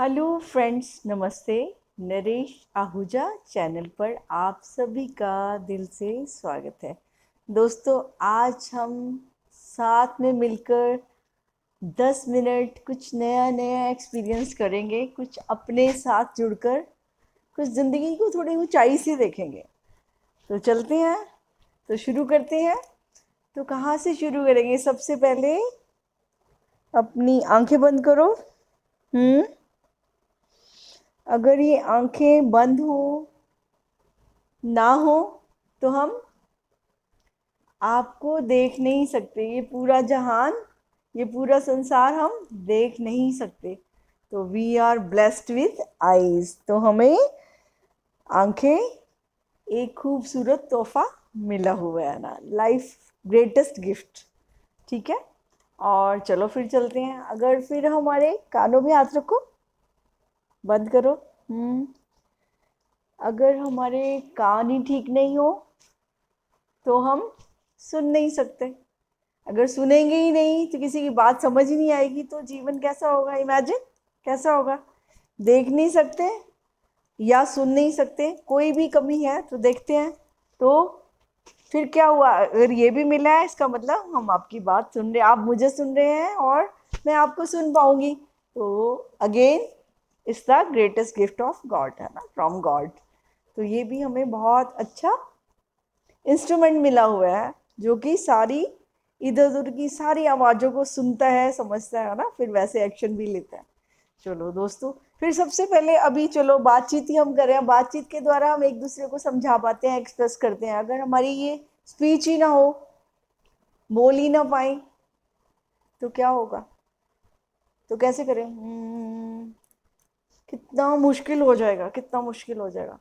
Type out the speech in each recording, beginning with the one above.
Hello friends, नमस्ते। Naresh Ahuja channel पर आप सभी का दिल से स्वागत है। दोस्तों, आज हम साथ में मिलकर 10 मिनट कुछ नया नया एक्सपीरियंस करेंगे, कुछ अपने साथ जुड़कर कुछ ज़िंदगी को थोड़ी ऊंचाई से देखेंगे। तो चलते हैं, तो शुरू करते हैं। तो कहाँ से शुरू करेंगे? सबसे पहले अपनी आंखें बंद करो। अगर ये आंखें बंद हो ना हो तो हम आपको देख नहीं सकते। ये पूरा जहान, ये पूरा संसार हम देख नहीं सकते। तो we are blessed with eyes. तो हमें आंखें एक खूबसूरत तोहफा मिला हुआ है ना, लाइफ ग्रेटेस्ट गिफ्ट। ठीक है, और चलो फिर चलते हैं। अगर फिर हमारे कानों में हाथ रखो, बंद करो। अगर हमारे कान ही ठीक नहीं हो तो हम सुन नहीं सकते। अगर सुनेंगे ही नहीं तो किसी की बात समझ ही नहीं आएगी, तो जीवन कैसा होगा? इमेजिन कैसा होगा। देख नहीं सकते या सुन नहीं सकते, कोई भी कमी है तो देखते हैं। तो फिर क्या हुआ? अगर ये भी मिला है, इसका मतलब हम आपकी बात सुन रहे, आप मुझे सुन रहे हैं और मैं आपको सुन पाऊंगी। तो again is the greatest gift of God, है ना, फ्रॉम गॉड। तो ये भी हमें बहुत अच्छा इंस्ट्रूमेंट मिला हुआ है, जो कि सारी इधर उधर की सारी आवाज़ों को सुनता है, समझता है ना, फिर वैसे एक्शन भी लेता है। चलो दोस्तों, फिर सबसे पहले अभी चलो बातचीत ही हम कर रहे हैं। बातचीत के द्वारा हम एक दूसरे को समझा पाते हैं, एक्सप्रेस करते हैं। अगर हमारी ये स्पीच ही ना हो, बोल ही ना पाए, तो क्या होगा? तो कैसे करें? कितना मुश्किल हो जाएगा, कितना मुश्किल हो जाएगा।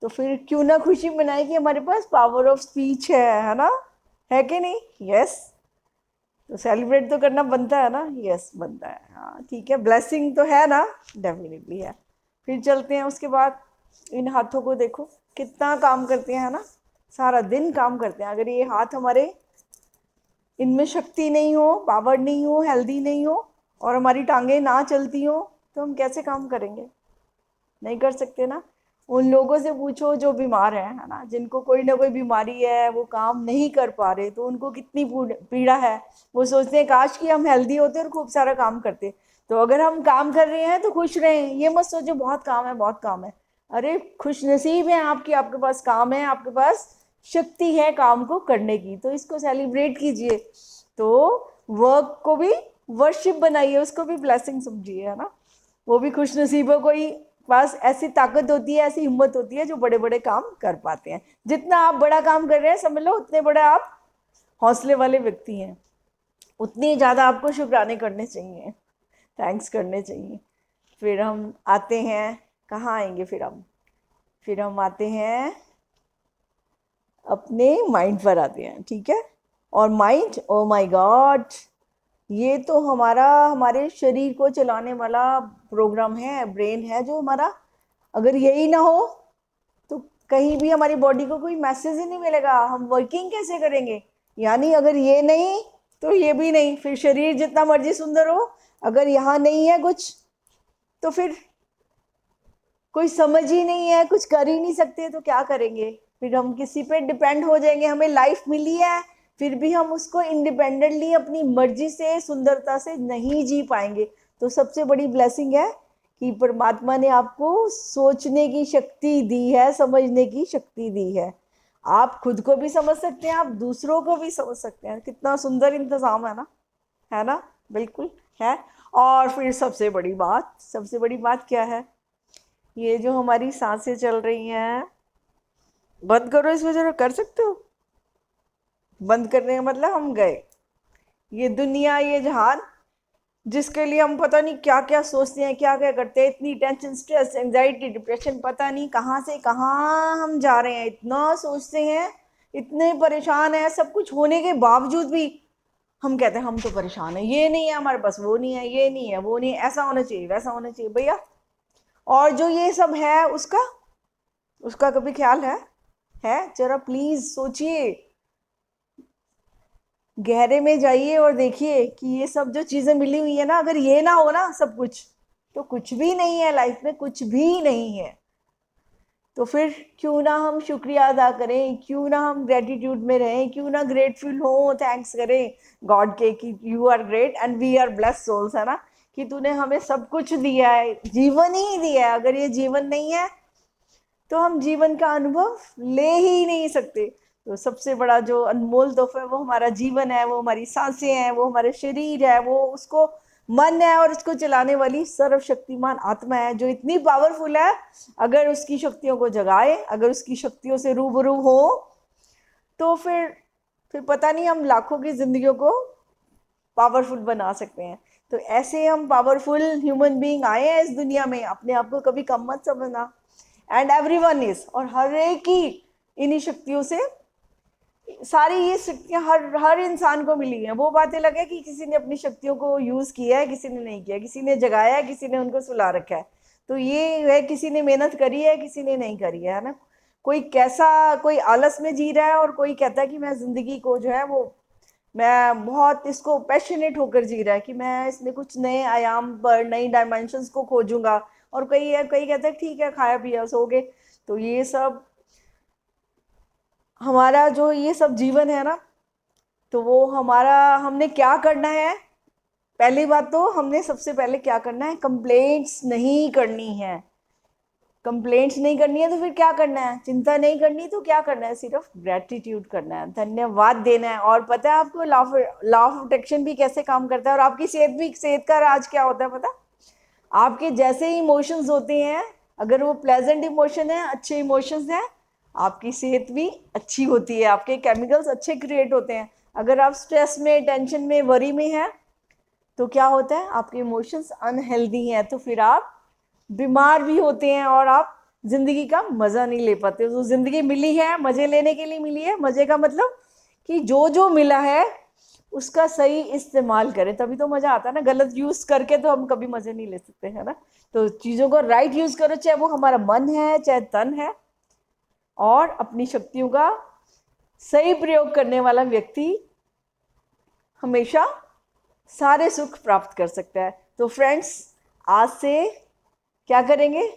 तो फिर क्यों ना खुशी मनाए कि हमारे पास पावर ऑफ स्पीच है ना? है कि नहीं? यस। तो सेलिब्रेट तो करना बनता है ना? यस, बनता है। हाँ ठीक है, ब्लेसिंग तो है ना, डेफिनेटली है। फिर चलते हैं उसके बाद। इन हाथों को देखो कितना काम करते हैं, है ना? सारा दिन काम करते हैं। अगर ये हाथ हमारे, इनमें शक्ति नहीं हो, पावर नहीं हो, हेल्दी नहीं हो, और हमारी टांगें ना चलती हो, तो हम कैसे काम करेंगे? नहीं कर सकते ना। उन लोगों से पूछो जो बीमार है ना, जिनको कोई ना कोई बीमारी है, वो काम नहीं कर पा रहे, तो उनको कितनी पीड़ा है। वो सोचते हैं काश कि हम हेल्दी होते और खूब सारा काम करते। तो अगर हम काम कर रहे हैं तो खुश रहें, ये मत सोचो बहुत काम है, बहुत काम है। अरे खुश नसीब है आपकी, आपके पास काम है, आपके पास शक्ति है काम को करने की, तो इसको सेलिब्रेट कीजिए। तो वर्क को भी वर्शिप बनाइए, उसको भी ब्लेसिंग समझिए, है ना। वो भी खुश नसीबों को ही पास ऐसी ताकत होती है, ऐसी हिम्मत होती है, जो बड़े बड़े काम कर पाते हैं। जितना आप बड़ा काम कर रहे हैं, समझ लो उतने बड़े आप हौसले वाले व्यक्ति हैं। उतनी ज़्यादा आपको शुक्राने करने चाहिए, थैंक्स करने चाहिए। फिर हम आते हैं, कहाँ आएंगे फिर हम आते हैं अपने माइंड पर आते हैं। ठीक है, और माइंड, ओ माय गॉड, ये तो हमारा, हमारे शरीर को चलाने वाला प्रोग्राम है, ब्रेन है जो हमारा। अगर यही ना हो तो कहीं भी हमारी बॉडी को कोई मैसेज ही नहीं मिलेगा, हम वर्किंग कैसे करेंगे? यानी अगर ये नहीं तो ये भी नहीं। फिर शरीर जितना मर्जी सुंदर हो, अगर यहाँ नहीं है कुछ, तो फिर कोई समझ ही नहीं है, कुछ कर ही नहीं सकते, तो क्या करेंगे? फिर हम किसी पे डिपेंड हो जाएंगे। हमें लाइफ मिली है, फिर भी हम उसको इंडिपेंडेंटली अपनी मर्जी से सुंदरता से नहीं जी पाएंगे। तो सबसे बड़ी ब्लेसिंग है कि परमात्मा ने आपको सोचने की शक्ति दी है, समझने की शक्ति दी है। आप खुद को भी समझ सकते हैं, आप दूसरों को भी समझ सकते हैं। कितना सुंदर इंतजाम है ना? बिल्कुल है। और फिर सबसे बड़ी बात क्या है? ये जो हमारी सांसें चल रही हैं, बंद करो इसमें, जरा कर सकते हो? बंद करने का मतलब हम गए। ये दुनिया, ये जहान, जिसके लिए हम पता नहीं क्या क्या सोचते हैं, क्या क्या करते हैं, इतनी टेंशन, स्ट्रेस, एंजाइटी, डिप्रेशन, पता नहीं कहाँ से कहाँ हम जा रहे हैं। इतना सोचते हैं, इतने परेशान हैं, सब कुछ होने के बावजूद भी हम कहते हैं हम तो परेशान है, ये नहीं है हमारे पास, वो नहीं है, ये नहीं है, वो नहीं है, ऐसा होना चाहिए, वैसा होना चाहिए भैया। और जो ये सब है, उसका उसका कभी ख्याल है? जरा प्लीज सोचिए, गहरे में जाइए और देखिए कि ये सब जो चीजें मिली हुई है ना, अगर ये ना हो ना सब कुछ, तो कुछ भी नहीं है लाइफ में, कुछ भी नहीं है। तो फिर क्यों ना हम शुक्रिया अदा करें, क्यों ना हम ग्रेटिट्यूड में रहें, क्यों ना ग्रेटफुल हो, थैंक्स करें गॉड के कि you are great and we are blessed souls, है ना, कि तूने हमें सब कुछ दिया है, जीवन ही दिया है। अगर ये जीवन नहीं है तो हम जीवन का अनुभव ले ही नहीं सकते। तो सबसे बड़ा जो अनमोल तोहफा है वो हमारा जीवन है, वो हमारी सांसें हैं, वो हमारे शरीर है, वो उसको मन है और उसको चलाने वाली सर्वशक्तिमान आत्मा है जो इतनी पावरफुल है। अगर उसकी शक्तियों को जगाए, अगर उसकी शक्तियों से रूबरू हो, तो फिर पता नहीं हम लाखों की जिंदगियों को पावरफुल बना सकते हैं। तो ऐसे हम पावरफुल ह्यूमन बीइंग आए हैं इस दुनिया में, अपने आप को कभी कम मत समझना। एंड एवरीवन इज, और हर एक ही इन्हीं शक्तियों से, सारी ये शक्तियां हर हर इंसान को मिली हैं। वो बातें लगे कि किसी ने अपनी शक्तियों को यूज किया है, किसी ने नहीं किया, किसी ने जगाया है, किसी ने उनको सुला रखा है। तो ये है, किसी ने मेहनत करी है, किसी ने नहीं करी है ना। कोई कैसा, कोई आलस में जी रहा है और कोई कहता है कि मैं जिंदगी को जो है वो, मैं बहुत इसको पैशनेट होकर जी रहा है कि मैं इसमें कुछ नए आयाम पर, नई डायमेंशंस को खोजूंगा। और कई कहते हैं ठीक है खाया पिया सो गए। तो ये सब हमारा जो ये सब जीवन है ना, तो वो हमारा, हमने क्या करना है। पहली बात तो हमने सबसे पहले क्या करना है, कंप्लेंट्स नहीं करनी है। कंप्लेंट्स नहीं करनी है तो फिर क्या करना है, चिंता नहीं करनी तो क्या करना है, सिर्फ ग्रेटिट्यूड करना है, धन्यवाद देना है। और पता है आपको लॉ ऑफ अट्रैक्शन भी कैसे काम करता है, और आपकी सेहत भी, सेहत का राज क्या होता है पता है? आपके जैसे ही इमोशंस होते हैं, अगर वो प्लेजेंट इमोशन है, अच्छे इमोशंस हैं, आपकी सेहत भी अच्छी होती है, आपके केमिकल्स अच्छे क्रिएट होते हैं। अगर आप स्ट्रेस में, टेंशन में, वरी में हैं, तो क्या होता है, आपके इमोशंस अनहेल्दी हैं, तो फिर आप बीमार भी होते हैं और आप जिंदगी का मजा नहीं ले पाते। तो जिंदगी मिली है मजे लेने के लिए मिली है। मजे का मतलब कि जो जो मिला है उसका सही इस्तेमाल करें, तभी तो मजा आता है ना। गलत यूज करके तो हम कभी मजे नहीं ले सकते, है ना। तो चीजों को राइट यूज करो, चाहे वो हमारा मन है, चाहे तन है। और अपनी शक्तियों का सही प्रयोग करने वाला व्यक्ति हमेशा सारे सुख प्राप्त कर सकता है। तो फ्रेंड्स, आज से क्या करेंगे,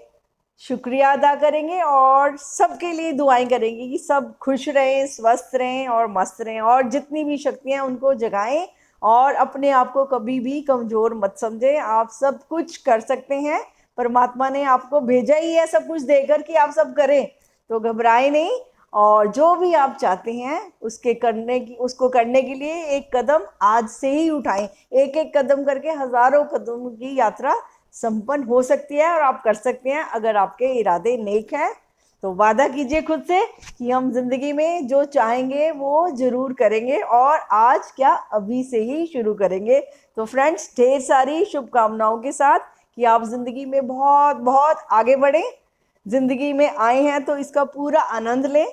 शुक्रिया अदा करेंगे और सबके लिए दुआएं करेंगे कि सब खुश रहें, स्वस्थ रहें और मस्त रहें, और जितनी भी शक्तियां उनको जगाएं। और अपने आप को कभी भी कमजोर मत समझें, आप सब कुछ कर सकते हैं। परमात्मा ने आपको भेजा ही है सब कुछ देकर कि आप सब करें। तो घबराएं नहीं, और जो भी आप चाहते हैं उसको करने के लिए एक कदम आज से ही उठाएं। एक एक कदम करके हजारों कदमों की यात्रा संपन्न हो सकती है, और आप कर सकते हैं अगर आपके इरादे नेक हैं। तो वादा कीजिए खुद से कि हम जिंदगी में जो चाहेंगे वो जरूर करेंगे, और आज क्या, अभी से ही शुरू करेंगे। तो फ्रेंड्स, ढेर सारी शुभकामनाओं के साथ कि आप जिंदगी में बहुत बहुत आगे बढ़ें। जिंदगी में आए हैं तो इसका पूरा आनंद लें।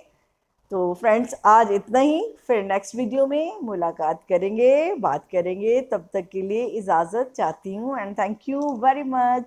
तो फ्रेंड्स, आज इतना ही, फिर नेक्स्ट वीडियो में मुलाकात करेंगे, बात करेंगे। तब तक के लिए इजाज़त चाहती हूँ, and thank you very much.